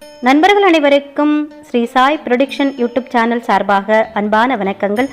நண்பர்கள் அனைவருக்கும் Shri Sai production YouTube channel சார்பாக அன்பான வணக்கங்கள்.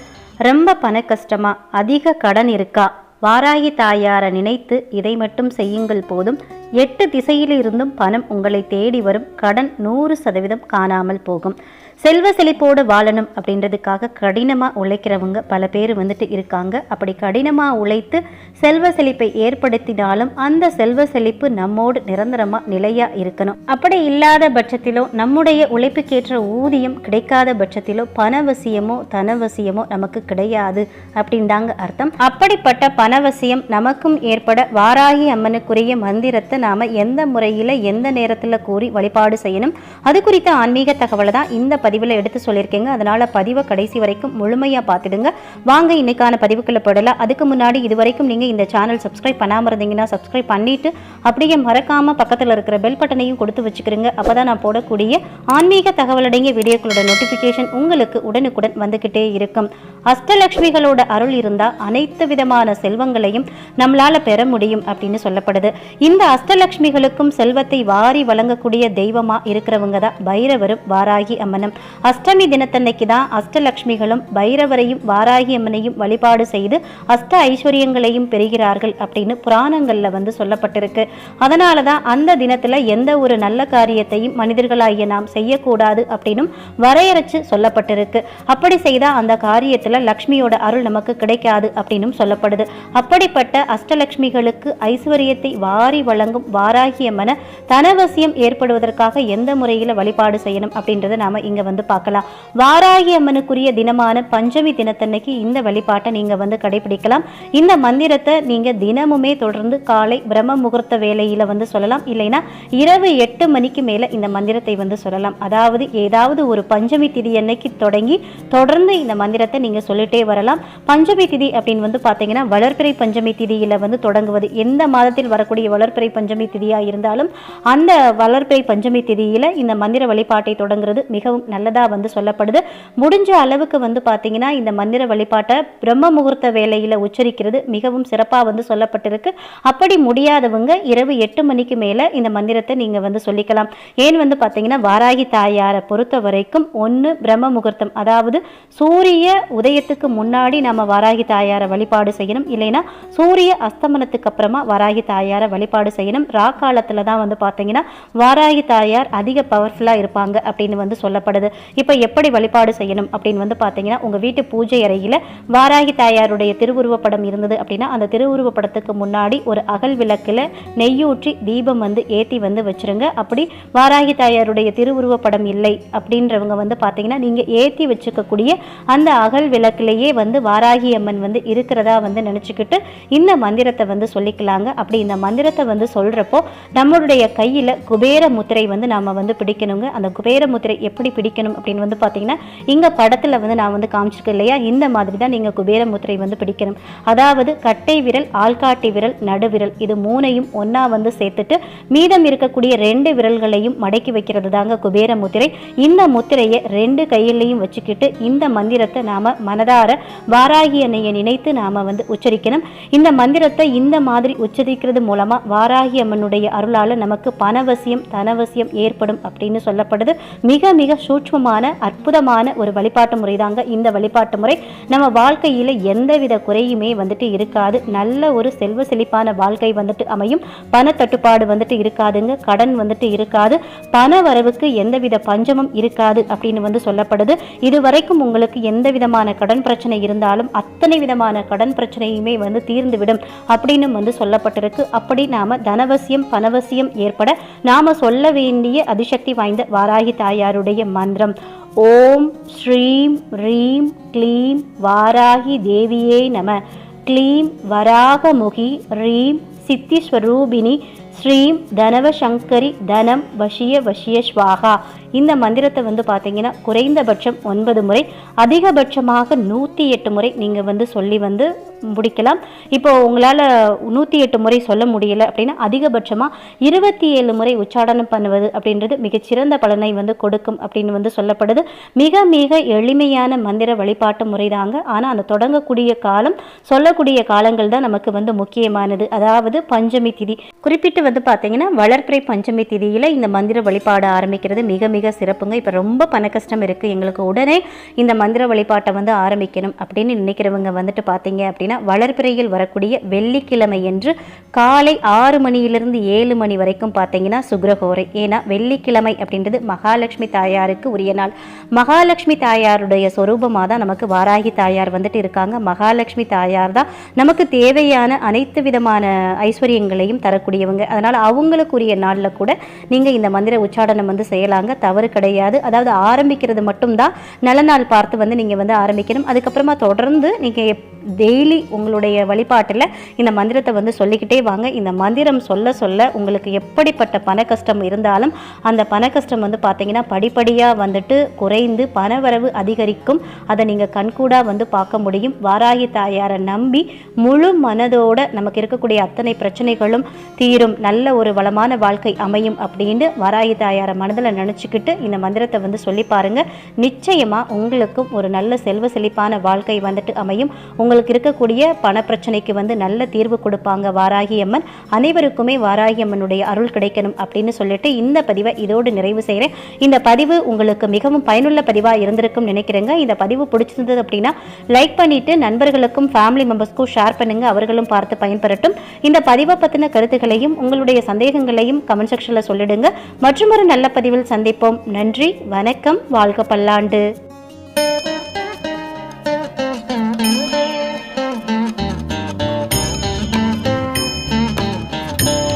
ரொம்ப பண கஷ்டமா, அதிக கடன் இருக்கா? வாராகி தாயாரை நினைத்து இதை மட்டும் செய்யுங்கள் போதும். 8 திசையிலிருந்தும் பணம் உங்களை தேடி வரும். கடன் 100% காணாமல் போகும். செல்வ செழிப்போடு வாழணும் அப்படின்றதுக்காக கடினமாக உழைக்கிறவங்க பல பேர் இருக்காங்க. அப்படி கடினமாக உழைத்து செல்வ செழிப்பை ஏற்படுத்தினாலும் அந்த செல்வ செழிப்பு நம்மோடு நிரந்தரமாக நிலையாக இருக்கணும். அப்படி இல்லாத பட்சத்திலோ, நம்முடைய உழைப்புக்கேற்ற ஊதியம் கிடைக்காத பட்சத்திலோ பணவசியமோ தனவசியமோ நமக்கு கிடையாது அப்படின்றாங்க அர்த்தம். அப்படிப்பட்ட பணவசியம் நமக்கும் ஏற்பட வாராகி அம்மனுக்குரிய மந்திரத்தை நாம எந்த முறையில் எந்த நேரத்தில் கூறி வழிபாடு செய்யணும், அது குறித்த ஆன்மீக தகவலை தான் இந்த பதிவில் எடுத்து சொல்லியிருக்கேங்க. அதனால பதிவை கடைசி வரைக்கும் முழுமையாக பார்த்துடுங்க. வாங்க இன்னைக்கான பதிவுக்குள்ள போடலாம். அதுக்கு முன்னாடி இதுவரைக்கும் நீங்கள் இந்த சேனல் சப்ஸ்கிரைப் பண்ணாமல் இருந்தீங்கன்னா சப்ஸ்கிரைப் பண்ணிட்டு அப்படியே மறக்காமல் பக்கத்தில் இருக்கிற பெல் பட்டனையும் கொடுத்து வச்சுக்கிறீங்க. அப்போ தான் நான் போடக்கூடிய ஆன்மீக தகவலடங்கிய வீடியோக்களோட நோட்டிஃபிகேஷன் உங்களுக்கு உடனுக்குடன் வந்துக்கிட்டே இருக்கும். அஷ்டலட்சுமிகளோட அருள் இருந்தால் அனைத்து விதமான செல்வங்களையும் நம்மளால பெற முடியும் அப்படின்னு சொல்லப்படுது. இந்த அஷ்டலட்சுமிகளுக்கும் செல்வத்தை வாரி வழங்கக்கூடிய தெய்வமா இருக்கிறவங்க தான் பைரவரும் வாராகி அம்மனும். அஷ்டமி தினத்தன்னைக்கு தான் அஷ்டலட்சுமிகளும் பைரவரையும் வாராகி அம்மனையும் வழிபாடு செய்து அஷ்ட ஐஸ்வர்யங்களையும் பெறுகிறார்கள் அப்படின்னு புராணங்கள்ல சொல்லப்பட்டிருக்கு. அதனால தான் அந்த தினத்துல எந்த ஒரு நல்ல காரியத்தையும் மனிதர்களாகிய நாம் செய்யக்கூடாது அப்படின்னும் வரையறைச்சு சொல்லப்பட்டிருக்கு. அப்படி செய்தா அந்த காரியத்துல லக்ஷ்மியோட அருள் நமக்கு கிடைக்காது அப்படின்னும் சொல்லப்படுது. அப்படிப்பட்ட அஷ்டலட்சுமிகளுக்கு ஐஸ்வர்யத்தை வாரி வழங்கும் வாராகி அம்மனை தனவசியம் ஏற்படுவதற்காக எந்த முறையில் வழிபாடு செய்யணும் அப்படின்றத நாம இங்க பார்க்கலாம். வாராகி அம்மனுக்குரிய தினமான பஞ்சமி தினத்தன்னைக்கு இந்த வழிபாட்டை நீங்க கடைபிடிக்கலாம். இந்த மந்திரத்தை நீங்க தினமுமே தொடர்ந்து காலை பிரம்ம முகூர்த்த வேலையில சொல்லலாம். இல்லைன்னா இரவு 8 மணிக்கு மேல இந்த மந்திரத்தை சொல்லலாம். அதாவது ஏதாவது ஒரு பஞ்சமி திதி அன்னைக்கு தொடங்கி தொடர்ந்து இந்த மந்திரத்தை நீங்க சொல்லிட்டே வரலாம். பஞ்சமி திதி அப்படின்னு பாத்தீங்கன்னா வளர்பிறை பஞ்சமி திதியில தொடங்குவது. எந்த மாதத்தில் வரக்கூடிய வளர்பிறை பஞ்சமி திதியா இருந்தாலும் அந்த வளர்பிறை பஞ்சமி திதியில இந்த மந்திர வழிபாட்டை தொடங்குறது மிகவும் நல்லதா சொல்லப்படுது. முடிஞ்ச அளவுக்கு பாத்தீங்கன்னா இந்த மந்திர வழிபாட்டை பிரம்ம முகூர்த்த வேலையில உச்சரிக்கிறது மிகவும் சிறப்பா சொல்லப்பட்டிருக்கு. அப்படி முடியாதவங்க இரவு 8 மணிக்கு மேல இந்த மந்திரத்தை நீங்க சொல்லிக்கலாம். ஏன் பாத்தீங்கன்னா வாராகி தாயாரை பொறுத்த வரைக்கும் ஒன்னு பிரம்ம முகூர்த்தம், அதாவது சூரிய உதயத்துக்கு முன்னாடி நம்ம வாராகி தாயாரை வழிபாடு செய்யணும். இல்லைன்னா சூரிய அஸ்தமனத்துக்கு அப்புறமா வாராகி தாயாரை வழிபாடு செய்யணும். ரா காலத்துல தான் பாத்தீங்கன்னா வாராகி தாயார் அதிக பவர்ஃபுல்லா இருப்பாங்க அப்படின்னு சொல்லப்படுது. இப்ப எப்படி வழிபாடு செய்யணும் அப்படின்னு பாத்தீங்கன்னா உங்க வீட்டு பூஜை அறையில வாராகி தாயாருடைய திருவுருவ படம் இருந்தது அப்படின்னா அந்த திருவுருவ படத்துக்கு முன்னாடி ஒரு அகல் விளக்குல நெய்யூற்றி தீபம் ஏத்தி வச்சிருங்க. அப்படி வாராகி தாயாருடைய திருவுருவ படம் இல்லை அப்படின்றவங்க பாத்தீங்கன்னா நீங்க ஏத்தி வச்சுக்கக்கூடிய அந்த அகல் விளக்குலேயே வாராகி அம்மன் இருக்கிறதா நினைச்சுக்கிட்டு இந்த மந்திரத்தை சொல்லிக்கலாங்க. அப்படி இந்த மந்திரத்தை சொல்றப்போ நம்மளுடைய கையில குபேர முத்திரை நாம பிடிக்கணுங்க. அந்த குபேர முத்திரை எப்படி பிடிக்கணும் அப்படின்னு பாத்தீங்கன்னா இங்க படத்துல நான் காமிச்சிருக்கேன் இல்லையா, இந்த மாதிரி தான் நீங்க குபேர முத்திரை பிடிக்கணும். அதாவது கட்டை விரல், ஆள்காட்டி விரல், நடுவிரல் இது மூணையும் ஒன்னா சேர்த்துட்டு மீதம் இருக்கக்கூடிய 2 விரல்களையும் மடக்கி வைக்கிறது தாங்க குபேர முத்திரை. இந்த முத்திரையை 2 கையிலையும் வச்சுக்கிட்டு இந்த மந்திரத்தை நாம மனதார வாராகி அன்னையை நினைத்து நாம உச்சரிக்கணும். இந்த மந்திரத்தை இந்த மாதிரி உச்சரிக்கிறது மூலமா வாராகி அம்மனுடைய அருளால நமக்கு பணவசியம் தனவசியம் ஏற்படும் அப்படின்னு சொல்லப்படுது. மிக மிக சூட்சமான அற்புதமான ஒரு வழிபாட்டு முறை தாங்க இந்த வழிபாட்டு முறை. நம்ம வாழ்க்கையில எந்தவித குறையுமே இருக்காது. நல்ல ஒரு செல்வ செழிப்பான வாழ்க்கை அமையும். பண தட்டுப்பாடு இருக்காதுங்க. கடன் இருக்காது. பண வரவுக்கு எந்தவித பஞ்சமும் இருக்காது அப்படின்னு சொல்லப்படுது. இதுவரைக்கும் உங்களுக்கு எந்த விதமான கடன் பிரச்சனை இருந்தாலும் அத்தனை விதமான கடன் பிரச்சனையுமே தீர்ந்துவிடும் அப்படின்னு சொல்லப்பட்டிருக்கு. அப்படி நாம தனவசியம் பணவசியம் ஏற்பட நாம சொல்ல வேண்டிய அதிசக்தி வாய்ந்த வாராகி தாயாருடைய மந்திரம் ஓம் ஸ்ரீம் ரீம் க்ளீம் வாராகி தேவியே நம. க்ளீம் வராகமுகி, ரீம் சித்தி ஸ்வரூபிணி, ஸ்ரீம் தனவசங்கரி தனம் வசிய வசிய ஸ்வாகா. இந்த மந்திரத்தை வந்து பார்த்தீங்கன்னா குறைந்தபட்சம் 9 முறை, அதிகபட்சமாக 108 முறை நீங்கள் வந்து சொல்லி வந்து முடிக்கலாம். இப்போ உங்களால் 108 முறை சொல்ல முடியல அப்படின்னா அதிகபட்சமாக 27 முறை உச்சாடனம் பண்ணுவது அப்படின்றது மிகச்சிறந்த பலனை வந்து கொடுக்கும் அப்படின்னு வந்து சொல்லப்படுது. மிக மிக எளிமையான மந்திர வழிபாட்டு முறை தாங்க. ஆனால் அந்த தொடங்கக்கூடிய காலம், சொல்லக்கூடிய காலங்கள் தான் நமக்கு வந்து முக்கியமானது. அதாவது பஞ்சமி திதி குறிப்பிட்டு வந்து பார்த்தீங்கன்னா வளர்பிறை பஞ்சமி திதியில் இந்த மந்திர வழிபாடு ஆரம்பிக்கிறது மிக மிக சிறப்புங்க. இப்போ ரொம்ப பண கஷ்டம் இருக்குது, எங்களுக்கு உடனே இந்த மந்திர வழிபாட்டை வந்து ஆரம்பிக்கணும் அப்படின்னு நினைக்கிறவங்க வந்துட்டு பார்த்தீங்க அப்படின்னா வளர்பிறையில் வரக்கூடிய வெள்ளிக்கிழமை என்று காலை 6 மணியிலிருந்து 7 மணி வரைக்கும் பார்த்தீங்கன்னா சுக்கிரஹோரை. ஏன்னா வெள்ளிக்கிழமை அப்படின்றது மகாலட்சுமி தாயாருக்கு உரிய நாள். மகாலட்சுமி தாயாருடைய சொரூபமாக தான் நமக்கு வாராகி தாயார் வந்துட்டு இருக்காங்க. மகாலட்சுமி தாயார் தான் நமக்கு தேவையான அனைத்து விதமான ஐஸ்வர்யங்களையும் தரக்கூடியவங்க. அதனால் அவங்களுக்குரிய நாளில் கூட நீங்கள் இந்த மந்திர உச்சாடனம் வந்து செய்யலாங்க, தவறு கிடையாது. அதாவது ஆரம்பிக்கிறது மட்டும்தான் நல்ல நாள் பார்த்து வந்து நீங்கள் வந்து ஆரம்பிக்கணும். அதுக்கப்புறமா தொடர்ந்து நீங்கள் டெய்லி உங்களுடைய வழிபாட்டில் இந்த மந்திரத்தை வந்து சொல்லிக்கிட்டே வாங்க. இந்த மந்திரம் சொல்ல சொல்ல உங்களுக்கு எப்படிப்பட்ட பண கஷ்டம் இருந்தாலும் அந்த பண கஷ்டம் வந்து பார்த்தீங்கன்னா படிப்படியாக வந்துட்டு குறைந்து பணவரவு அதிகரிக்கும். அதை நீங்கள் கண்கூடாக வந்து பார்க்க முடியும். வாராகி தாயாரை நம்பி முழு மனதோட நமக்கு இருக்கக்கூடிய அத்தனை பிரச்சனைகளும் தீரும், நல்ல ஒரு வளமான வாழ்க்கை அமையும் அப்படின்னு வாராகி தாயாரை மனதில் நினச்சிக்கிட்டு இந்த மந்திரத்தை வந்து சொல்லி பாருங்க. நிச்சயமாக உங்களுக்கும் ஒரு நல்ல செல்வ செழிப்பான வாழ்க்கை வந்துட்டு அமையும். உங்களுக்கு இருக்கக்கூடிய பண பிரச்சனைக்கு வந்து நல்ல தீர்வு கொடுப்பாங்க வாராகி அம்மன். அனைவருக்குமே வாராகி அம்மனுடைய அருள் கிடைக்கணும் அப்படின்னு சொல்லிட்டு இந்த பதிவை இதோடு நிறைவு செய்கிறேன். இந்த பதிவு உங்களுக்கு மிகவும் பயனுள்ள பதிவாக இருந்திருக்கும் நினைக்கிறேங்க. இந்த பதிவு பிடிச்சிருந்தது அப்படின்னா லைக் பண்ணிட்டு நண்பர்களுக்கும் ஃபேமிலி மெம்பர்ஸ்க்கும் ஷேர் பண்ணுங்க, அவர்களும் பார்த்து பயன்பெறட்டும். இந்த பதிவை பற்றின கருத்துக்களையும் உங்களுடைய சந்தேகங்களையும் கமெண்ட் செக்ஷனில் சொல்லிடுங்க. மற்றொரு நல்ல பதிவில் சந்திப்போம். நன்றி, வணக்கம், வாழ்க பல்லாண்டு.